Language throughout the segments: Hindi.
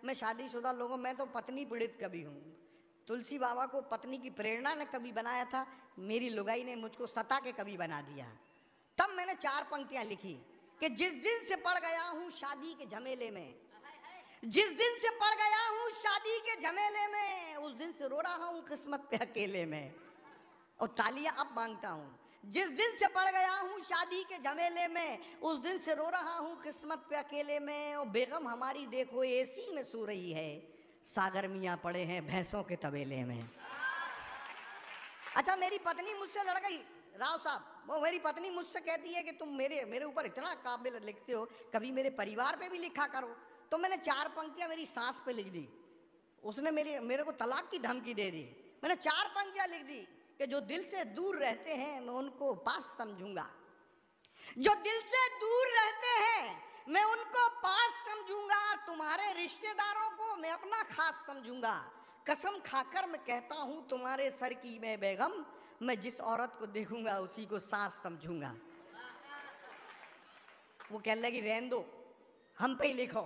मैं शादीशुदा लोगों, मैं तो पत्नी पीड़ित कवि हूँ। तुलसी बाबा को पत्नी की प्रेरणा ने कवि बनाया था, मेरी लुगाई ने मुझको सता के कवि बना दिया। तब मैंने 4 पंक्तियां लिखी कि जिस दिन से पड़ गया हूँ शादी के झमेले में, जिस दिन से पड़ गया हूँ शादी के झमेले में, उस दिन से रो रहा हूँ किस्मत पे अकेले में। और तालियां अब मांगता हूँ। जिस दिन से पड़ गया हूँ शादी के झमेले में, उस दिन से रो रहा हूँ किस्मत पे अकेले में। और बेगम हमारी देखो एसी में सो रही है, सागर मियाँ पड़े हैं भैंसों के तबेले में। अच्छा, मेरी पत्नी मुझसे लड़ गई, राव साहब, वो मेरी पत्नी मुझसे कहती है कि तुम मेरे ऊपर इतना काबिल लिखते हो, कभी मेरे परिवार पे भी लिखा करो। तो मैंने 4 पंक्तियां मेरी सास पे लिख दी। उसने मेरे को तलाक की धमकी दे दी। मैंने 4 पंक्तियां लिख दी कि जो दिल से दूर रहते हैं मैं उनको पास समझूंगा, जो दिल से दूर रहते हैं मैं उनको पास समझूंगा, तुम्हारे रिश्तेदारों को मैं अपना खास समझूंगा। कसम खाकर मैं कहता हूं तुम्हारे सर की मैं बेगम, मैं जिस औरत को देखूंगा उसी को सास समझूंगा। वो कहने लगी रहने दो, हम पे ही लिखो।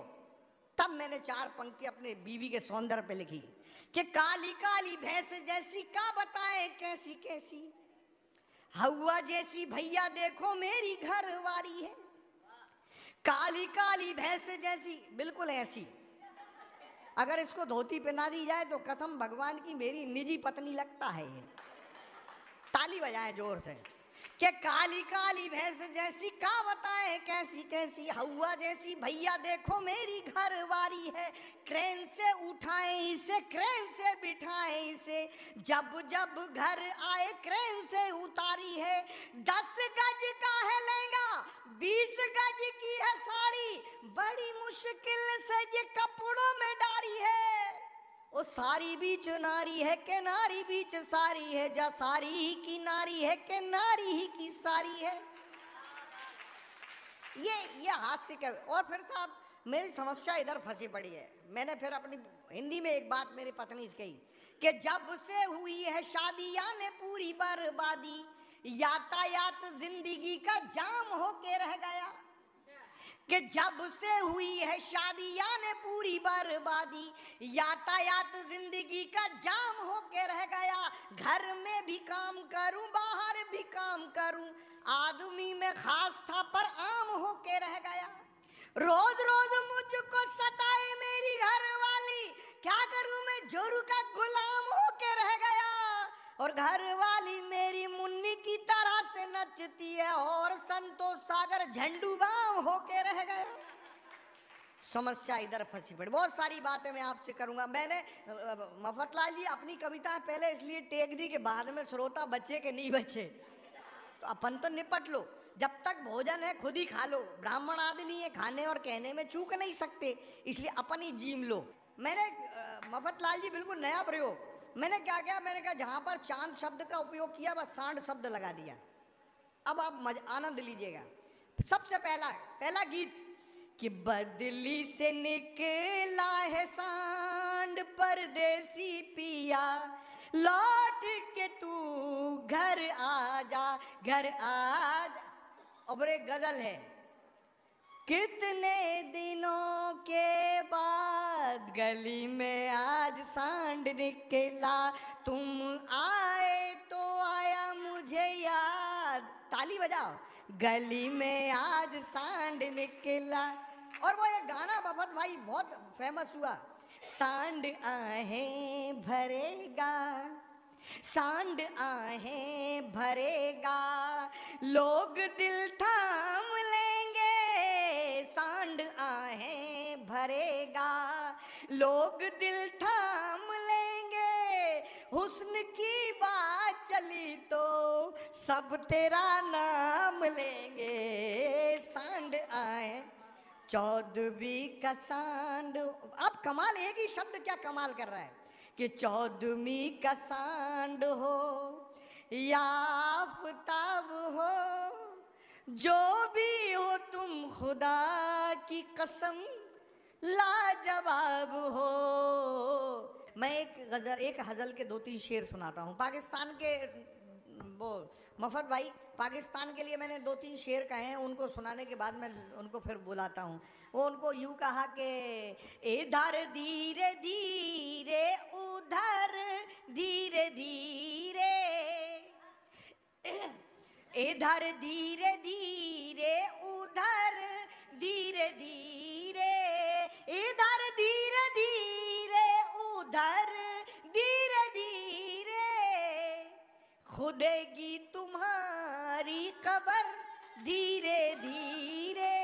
तब मैंने 4 पंक्ति अपने बीवी के सौंदर्य पे लिखी कि काली काली भैंस जैसी का बताए कैसी कैसी, हवा जैसी भैया देखो मेरी घरवारी है। काली काली भैंस जैसी, बिल्कुल ऐसी। अगर इसको धोती पहना दी जाए तो कसम भगवान की मेरी निजी पत्नी लगता है ये। ताली बजाए जोर से कि काली काली भैंस जैसी का बताए कैसी कैसी, हवा जैसी भैया देखो मेरी घरवारी है। क्रेन से उठाए इसे, क्रेन से बिठाए इसे, जब जब घर आए क्रेन से उतारी है। 10 गज का है लहंगा, 20 गज की है साड़ी, बड़ी मुश्किल से ये कपड़ों में डारी है। ओ सारी बीच नारी है के नारी बीच सारी है, जा सारी ही की नारी है के नारी ही की सारी है। ये हास्य का। और फिर साहब मेरी समस्या इधर फंसी पड़ी है। मैंने फिर अपनी हिंदी में एक बात मेरी पत्नी से कही कि जब से हुई है शादी यानी पूरी बर्बादी, यातायात जिंदगी का जाम होके रह गया। कि जब से हुई है शादी यानी पूरी बर्बादी, यातायात जिंदगी का जाम होके रह गया। घर में भी काम करूं बाहर भी काम करूं, आदमी में खास था पर आम होके रह गया। रोज रोज मुझको सताए मेरी घरवाली, क्या करूं मैं जोरू का गुलाम होके रह गया। और घरवाली मेरी मुन्नी की तरह से नचती है, और संतोष सागर झंडू बाम होके रह गया। समस्या इधर फंसी पड़ी। बहुत सारी बातें मैं आपसे करूंगा। मैंने मफतलाल जी अपनी कविताएं पहले इसलिए टेक दी कि बाद में श्रोता बच्चे के नहीं बच्चे, तो अपन तो निपट लो। जब तक भोजन है खुद ही खा लो, ब्राह्मण आदमी है, खाने और कहने में चूक नहीं सकते, इसलिए अपन ही जीम लो। मैंने मफतलाल जी बिल्कुल नया प्रयोग, मैंने क्या किया, मैंने कहा जहां पर चांद शब्द का उपयोग किया बस सांड शब्द लगा दिया। अब आप आनंद लीजिएगा। सबसे पहला गीत कि बदली से निकला है सांड परदेसी पिया, लौट के तू घर आजा घर आजा। और एक गजल है, कितने दिनों के बाद गली में आज सांड निकला, तुम आए तो आया मुझे याद। ताली बजाओ। गली में आज सांड निकला। और वो ये गाना बफत भाई बहुत फेमस हुआ, सांड आहें भरेगा, सांड आहें भरेगा, लोग दिल थाम लेंगे, सांड आहें भरेगा, लोग दिल थाम लेंगे। हुस्न की बात चली तो सब तेरा नाम लेंगे, सांड आए चौदवी का सांड। अब कमाल, एक ही शब्द क्या कमाल कर रहा है कि चौदवी का सांड हो या आफताब हो, जो भी हो तुम खुदा की कसम लाजवाब हो। मैं एक गजल के 2-3 शेर सुनाता हूँ। पाकिस्तान के वो मफत भाई पाकिस्तान के लिए मैंने 2-3 शेर कहे हैं, उनको सुनाने के बाद मैं उनको फिर बुलाता हूँ। वो उनको यूं कहा कि इधर धीरे धीरे उधर धीरे धीरे, इधर धीरे धीरे उधर धीरे धीरे, इधर धीरे धीरे उधर धीरे धीरे, खुदेगी तुम्हारी कबर धीरे धीरे,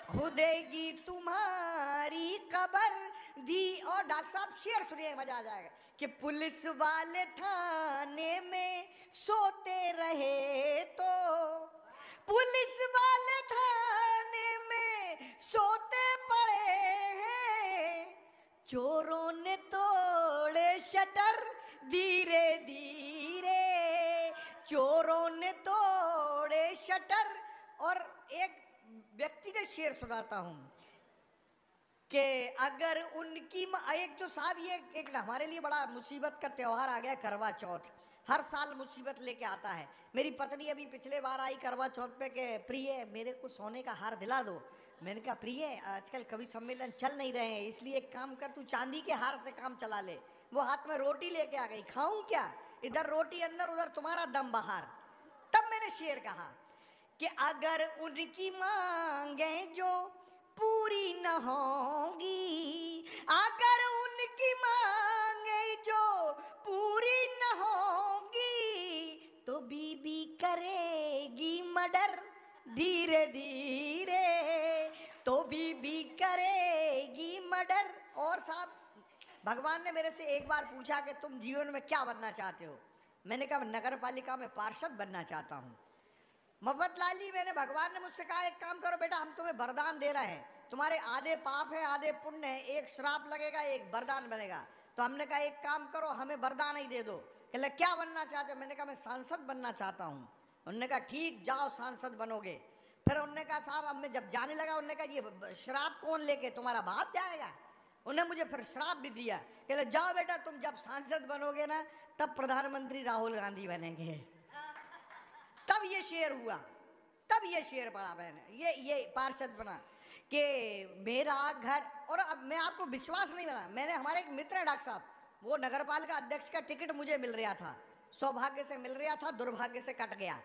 खुदेगी तुम्हारी कबर और डॉक्टर साहब शेर सुनिए, मजा आ जाएगा कि पुलिस वाले थाने में सोते रहे तो, पुलिस वाले थाने में सोते पड़े हैं, चोरों ने तोड़े शटर धीरे धीरे, चोरों ने तोड़े शटर। और एक व्यक्तिगत शेर सुनाता हूं कि अगर उनकी एक तो साहब ये एक हमारे लिए बड़ा मुसीबत का त्यौहार आ गया करवा चौथ, हर साल मुसीबत लेके आता है। मेरी पत्नी अभी पिछले बार आई करवा चौथ पे कि प्रिय मेरे को सोने का हार दिला दो। मैंने कहा प्रिय आजकल कवि सम्मेलन चल नहीं रहे हैं, इसलिए एक काम कर, तू चांदी के हार से काम चला ले। वो हाथ में रोटी लेके आ गई, खाऊं क्या, इधर रोटी अंदर उधर तुम्हारा दम बाहर। तब मैंने शेर कहा कि अगर उनकी मांगे जो पूरी न होंगी, अगर उनकी मांगे जो पूरी न होंगी, तो बीबी करेगी मर्डर धीरे धीरे, तो बीबी करेगी मर्डर। और साहब भगवान ने मेरे से एक बार पूछा कि तुम जीवन में क्या बनना चाहते हो? मैंने कहा नगर पालिका में पार्षद बनना चाहता हूँ। मफत लाली, मैंने भगवान ने मुझसे कहा एक काम करो बेटा, हम तुम्हें वरदान दे रहे हैं, तुम्हारे आधे पाप है आधे पुण्य है, एक श्राप लगेगा एक वरदान बनेगा। तो हमने कहा एक काम करो हमें वरदान ही दे दो। कहले क्या बनना चाहते हो? मैंने कहा मैं सांसद बनना चाहता हूँ। उन्होंने कहा ठीक जाओ सांसद बनोगे। फिर उन्होंने कहा साहब अब मैं जब जाने लगा, उन्होंने कहा ये श्राप कौन लेके, तुम्हारा बाप जाएगा? उन्हें मुझे फिर श्राप भी दिया, कहले जाओ बेटा तुम जब सांसद बनोगे ना तब प्रधानमंत्री राहुल गांधी बनेंगे। तब ये शेर हुआ, तब ये शेर पड़ा मैंने, ये पार्षद बना कि मेरा घर। और अब मैं आपको विश्वास नहीं बना, मैंने हमारे एक मित्र है डॉक्टर साहब, वो नगरपालिका अध्यक्ष का टिकट मुझे मिल रहा था, सौभाग्य से मिल रहा था, दुर्भाग्य से कट गया।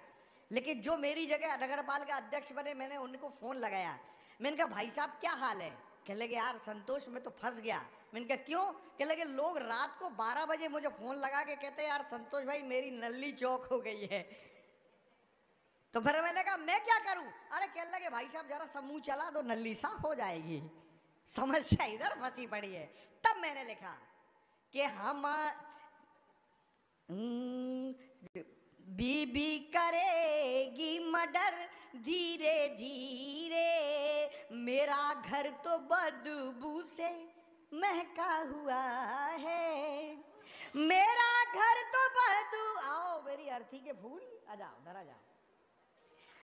लेकिन जो मेरी जगह नगरपालिका अध्यक्ष बने, मैंने उनको फोन लगाया, मैंने कहा भाई साहब क्या हाल है? कह लगे यार संतोष मैं तो फंस गया। मैंने कहा क्यों? कह लगे लोग रात को 12 बजे मुझे फोन लगा के कहते यार संतोष भाई मेरी नल्ली चौक हो गई है। तो फिर मैंने कहा मैं क्या करूं? अरे कह लगे भाई साहब जरा समूह चला दो नल्ली साफ हो जाएगी, समस्या इधर फंसी पड़ी है। तब मैंने लिखा कि हम बीबी करेगी मर्डर धीरे धीरे, मेरा घर तो बदबू से महका हुआ है, मेरा घर तो बदबू। आओ मेरी अर्थी के फूल, आ जाओ, आ जाओ।